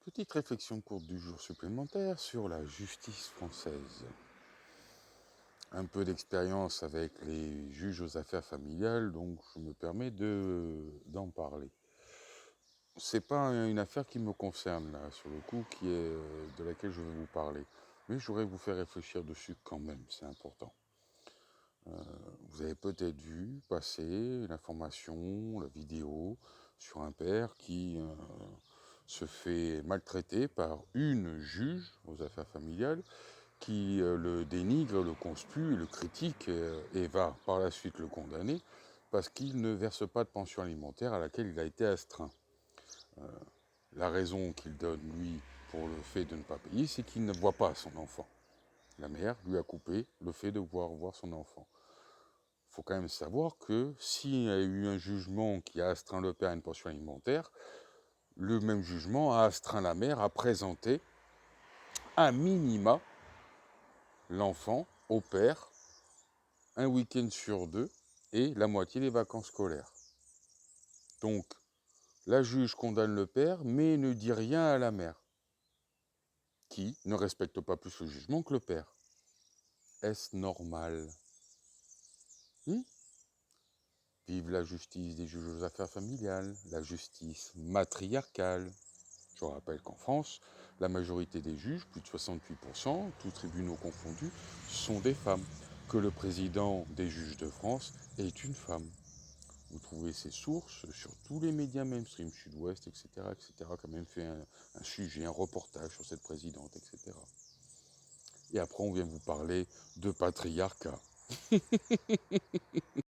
Petite réflexion courte du jour supplémentaire sur la justice française. Un peu d'expérience avec les juges aux affaires familiales, donc je me permets d'en parler. C'est pas une affaire qui me concerne là, sur le coup, de laquelle je vais vous parler. Mais je voudrais vous faire réfléchir dessus quand même, c'est important. Vous avez peut-être vu passer l'information, la vidéo sur un père qui se fait maltraiter par une juge aux affaires familiales qui le dénigre, le conspue, le critique et va par la suite le condamner parce qu'il ne verse pas de pension alimentaire à laquelle il a été astreint. La raison qu'il donne, lui, pour le fait de ne pas payer, c'est qu'il ne voit pas son enfant. La mère lui a coupé le fait de pouvoir voir son enfant. Il faut quand même savoir que s'il y a eu un jugement qui a astreint le père à une pension alimentaire, le même jugement a astreint la mère à présenter à minima l'enfant au père un week-end sur 2 et la moitié des vacances scolaires. Donc, la juge condamne le père, mais ne dit rien à la mère, qui ne respecte pas plus le jugement que le père. Est-ce normal? Vive la justice des juges aux affaires familiales, la justice matriarcale. Je rappelle qu'en France, la majorité des juges, plus de 68%, tous tribunaux confondus, sont des femmes. Que le président des juges de France est une femme. Vous trouvez ces sources sur tous les médias mainstream, Sud-Ouest, etc., qui a même fait un sujet, un reportage sur cette présidente, etc. Et après, on vient vous parler de patriarcat.